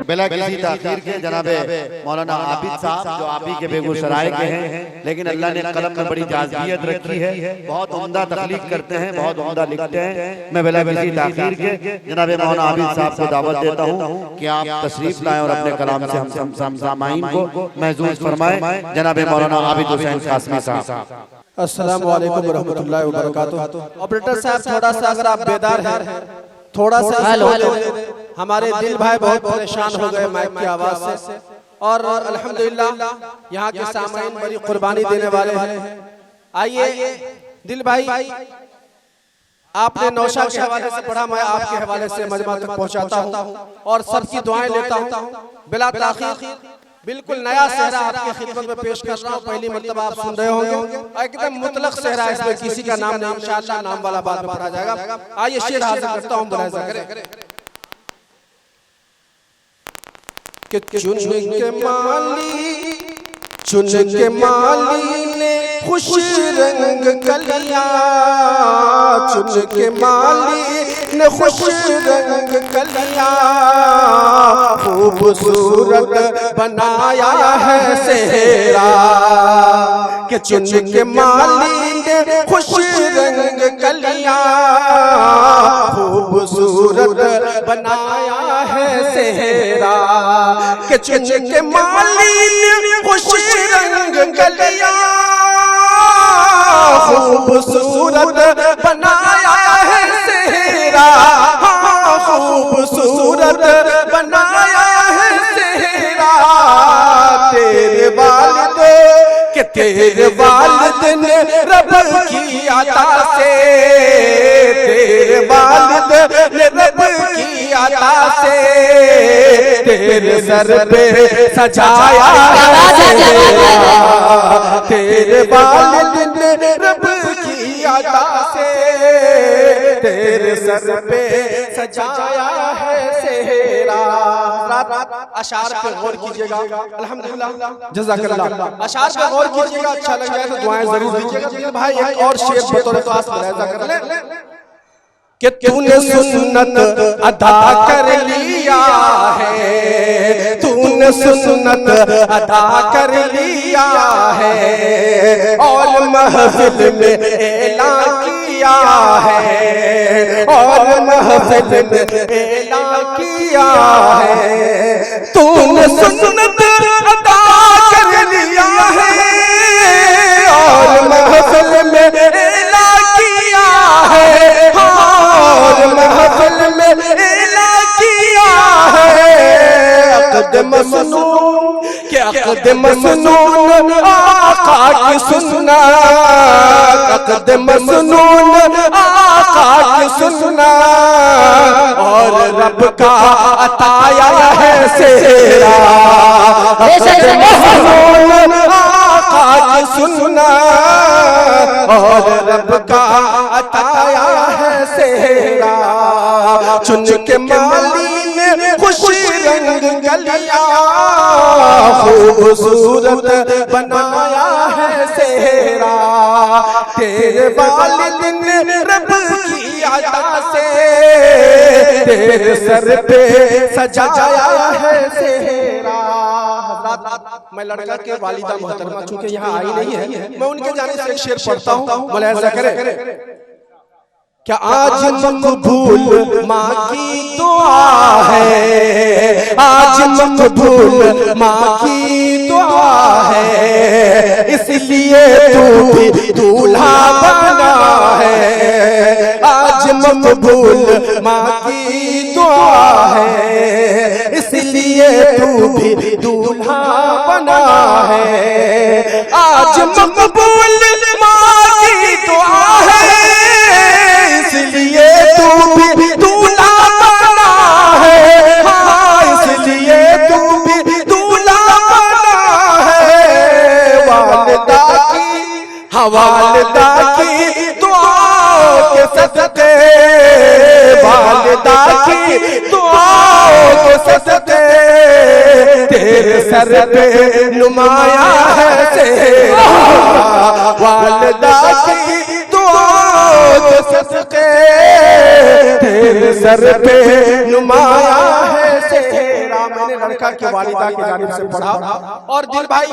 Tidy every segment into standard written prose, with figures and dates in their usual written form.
बिला किसी ताखीर के जनाबे मौलाना आबिद साहब जो आप ही के बेगूसराय के हैं, लेकिन अल्लाह ने कलम में बड़ी जाज़ियत रखी है, बहुत उम्दा तख्लीक करते हैं, बहुत उम्दा लिखते हैं। मैं बिला किसी ताखीर के जनाबे मौलाना आबिद साहब को दावत देता हूँ कि आप तशरीफ लाएं और अपने कलाम से हम सामाईन को महजूज फरमाएं। जनाबे मौलाना आबिद हुसैन कासमी साहब। अस्सलाम वालेकुम वरहमतुल्लाहि वबरकातुहू। ऑपरेटर साहब थोड़ा सा अगर आप बेदार हैं थोड़ा सा हमारे दिल भाई बहुत परेशान हो गए माइक की आवाज से, और अल्हम्दुलिल्लाह यहाँ के सामाईन बड़ी कुर्बानी देने वाले हैं। आइए दिल भाई, आपने नौशा के हवाले से पढ़ा, मैं आपके हवाले से मजमा तक पहुँचाता हूँ और सबकी दुआएं लेता हूँ। बिला ताखीर बिल्कुल नया सहरा आपकी खिदमत में पेश कर रहा हूँ। पहली मर्तबा आप सुन रहे होंगे, एकदम मुतलक सहरा, इसमें किसी का नाम नहीं, इंशाअल्लाह नाम वाला बाद में पढ़ा जाएगा। आइए शेर हाजिर करता हूँ, मुलाहिजा करें कि चुन के माली ने खुश रंग कलियां, चुन के माली ने खुश रंग कलियां, खूबसूरत बनाया है सेहरा। कि चुन के माली ने खुश रंग कलियां, खूबसूरत बनाया है सेहरा। कि चुन के माली ने खुश रंग कलियां, खूबसूरत बनाया है सेहरा। खूबसूरत बनाया है सेहरा। तेरे वालिद के तेरे वालिद ने रब की अता से, तेरे वालिद ने रब की अता से तेरे सर पे सजाया है सेहरा। तेरे वालिद ने रब की अता से तेरे सर पे सजाया है सेहरा। अशार पे गौर कीजिएगा, अल्हम्दुलिल्लाह जज़ाकल्लाह। अशार पे गौर कीजिएगा, अच्छा लग जाए तो दुआएं जरूर दीजिएगा। भाई एक और शेर बतौर खास मुलाहिजा कर ले कि तूने सुन्नत अदा कर लिया है, तूने सुन्नत अदा कर लिया है, और महफिल में ऐलान किया है, और महफिल में ऐलान किया है। तूने सुन्नत अदा कर लिया है और महफिल में ऐलान किया है, और महफिल में ऐलान किया है। अक़द मसनून के अक़द मसनून आका की सुन्नत, अक़द मसनून आका की सुन्नत, और रब का अताया है सेहरा। अक़द मसनून आका की सुन्नत, और रब का अताया है सेहरा। चुन के माली ने खुश रंग कलियां, खूबसूरत बनाया है सेहरा। तेरे वालिद ने रब की अता से तेरे सर पे सजाया है सेहरा। मैं लड़का के वालिदा मोहतरमा चूंकि यहाँ आई नहीं है, मैं उनके जाने से एक शेर पढ़ता हूँ, मुलाहिजा करें। क्या आज मकबूल माँ की दुआ है, आज मकबूल माँ की दुआ है, इसलिए तू भी दूल्हा बना है। आज मकबूल माँ की दुआ है, इसलिए तू भी दूल्हा बना है। आज मकबूल माँ की दुआ है, इसलिए तू भी दूल्हा बना है। हाँ, इसलिए तू भी दूल्हा बना है। वालिदा की, हाँ वालिदा की दुआओं के सदके, वालिदा की दुआओं के सदके तेरे सर पे नुमाया है सेहरा। वालिदा की सदके तेरे सर पे नुमाया है सेहरा। मैंने कि वालिदा की जानिब से पढ़ा। और दिल भाई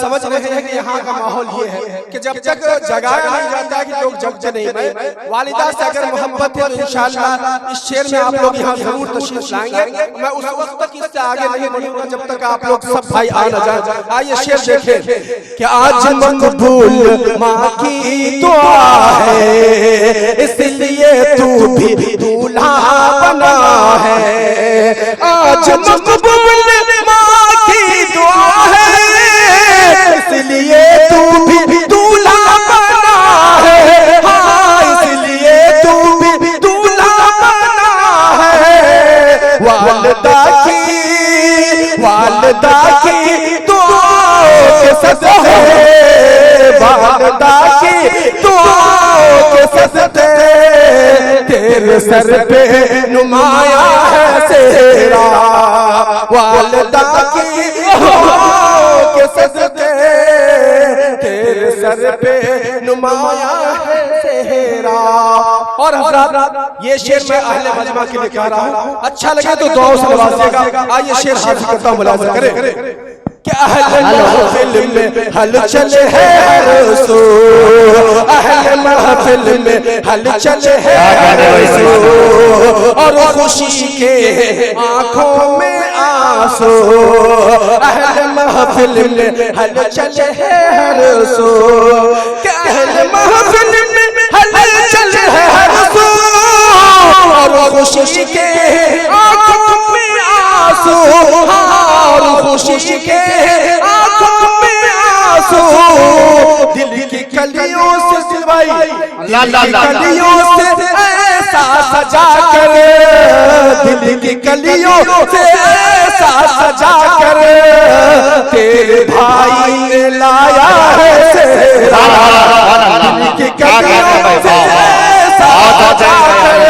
समझ रहे हैं कि यहाँ का माहौल ये है कि जब तक जगाया नहीं जाता है कि लोग जगते नहीं। मैं वालिदा से अगर मोहब्बत है तो इंशाअल्लाह इस शेर में आप लोग यहाँ जरूर तशरीफ लाएंगे। मैं उस वक्त तक इससे आगे नहीं बढ़ूंगा जब तक आप लोग सब भाई आ न जाए। आइए शेर देखें कि आज मकबूल माँ की दुआ है, इसलिए तू भी दूल्हा बना है। आज मकबूल माँ की दुआ है, इसलिए तू भी दूल्हा बना है। हाँ, इसलिए तू भी दूल्हा बना है। वालिदा की दुआओं के सदक़े, वालिदा की दुआओं के सदक़े तेरे सर पे नुमाया है सेहरा। वालिदा की दुआओं के सदक़े तेरे सर पे नुमाया है सेहरा। और हज़रात ये शेर मैं अहले मजमा के लिए कह रहा हूँ, अच्छा लगे तो दुआओं से नवाजिएगा। आइए शेर हासिल करता हूँ, मुलाज़ा करें कि अहले महफिल में हलचल है रसू, अहले महफिल में हलचल है रसू, और खुशी के आंखों में आंसू। अहले महफिल में हलचल है रसू, कि अहले महफिल में हलचल है रसू, और खुशी के आंखों में आंसू। और खुशी के आंखों में आंसू, दिल की कलियों से सिवाई, दिल की कलियों से ऐसा सजा कर, दिल की कलियों से ऐसा सजा कर तेरे भाई ने लाया है सेहरा। दिल की कलियों से ऐसा सजा कर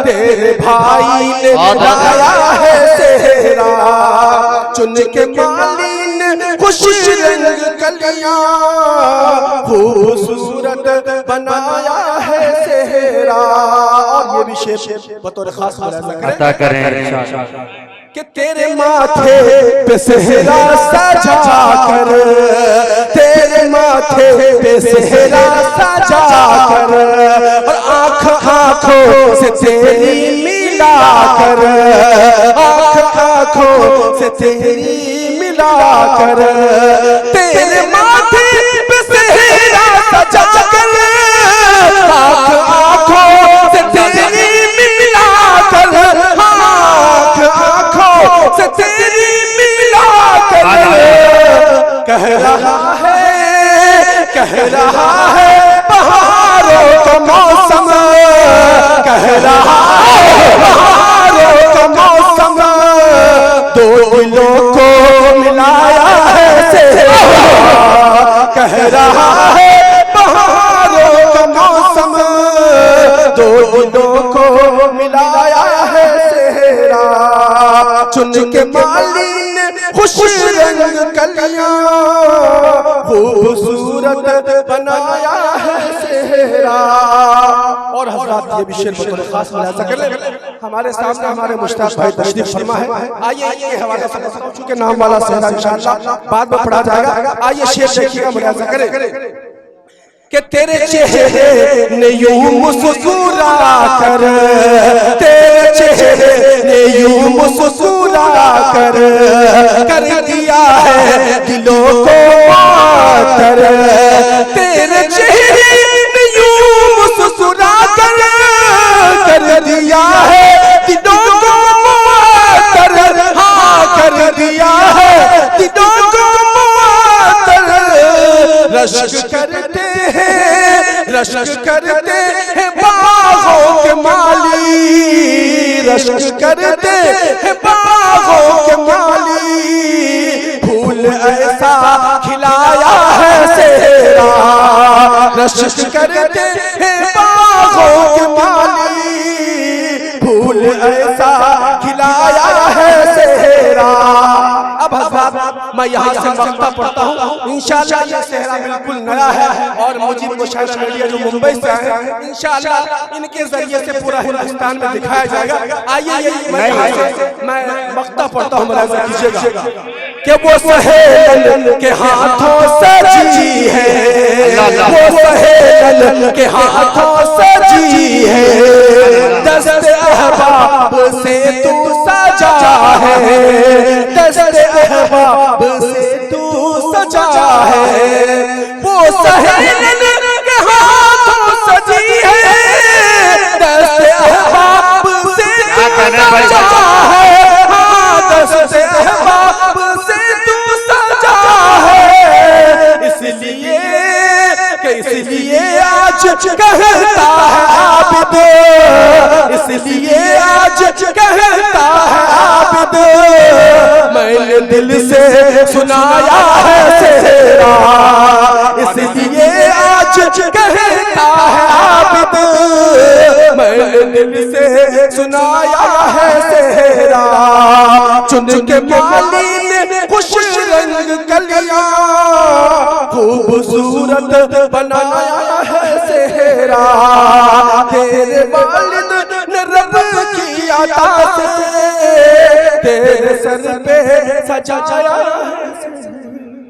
तेरे भाई ने लाया है सेहरा। चुन के माली ने खुशी रंग कलियां खूबसूरत बनाया है सेहरा। और ये भी शेर बतौर खास अता करें कि तेरे माथे पे सेहरा सजा कर, तेरे माथे पे सेहरा सजा कर, और आँख आँखों से तेरी मिला कर, आँख आँखों से तेरी मिला कर, तेरे माथे पे सेहरा सजा कर, आँख आँखों से तेरी मिला कर, आँख आँखों से तेरी मिला कर। कह रहा है बहारों का मौसम, कह रहा है बहारों का मौसम, दो दिलों को मिलाया है सेहरा। कह रहा है बहारों का मौसम, दो दिलों को मिलाया है सेहरा। चुन के माली ने खुश रंग कलियां खूबसूरत बनाया है सेहरा। और हज़रात ये भी शेर बतौर खास मुलाज़ा कर ले। हमारे सामने हमारे मुश्ताक भाई तशरीफ फरमा है। आइए ये हवाला से बताऊं चूंकि नाम वाला सेहरा इंशाअल्लाह बाद में पढ़ा जाएगा। आइए शेर देखिएगा, मुलाज़ा करें कि तेरे चेहरे ने यूं मुस्कुरा कर, तेरे चेहरे ने यूं मुस्कुरा कर दिया है दिलों को मातर। तेरे चेहरे ने यूं मुस्कुरा कर दिया है दिलों को मातर। हाँ, कर दिया है दिलों को मातर। रश्क करते हैं बागों के माली, रश्क करते हैं बागों के माली, फूल ऐसा खिलाया है सेहरा। रश्क करते हैं बागों के माली, फूल ऐसा खिलाया है सेहरा। अब हज़रात मैं मैं यहाँ से मक्ता पढ़ता हूँ। इंशाअल्लाह ये सेहरा बिल्कुल नया है और मुझे मुशाहिदा मीडिया जो मुंबई से आए हैं, इंशाअल्लाह इनके जरिए से पूरा हिंदुस्तान में दिखाया जाएगा। आइए मैं मक्ता पढ़ता हूँ, मुलाहिजा कीजिएगा कि वो सहेल के हाथों सजी है, वो सहेल के हाथों सजी है, दस्ते अहबाब से तू सजा है, दस्ते अहबाब से तू सजा है। वो सहेल के हाथों सजी है, दस्ते अहबाब से तू सजा है, दस्ते अहबाब से तू सजा है। इसलिए आज कहता है आबिद, इसलिए आज कहता है आबिद, मैंने दिल से सुनाया है सेहरा, इसलिए आज कहता है आबिद, मैंने दिल से सुनाया है सेहरा। चुन के माली ने खुश रंग कलियां खूबसूरत बनाया है सेहरा, तेरे वालिद ने रब की अता से तेरे सर पे सजाया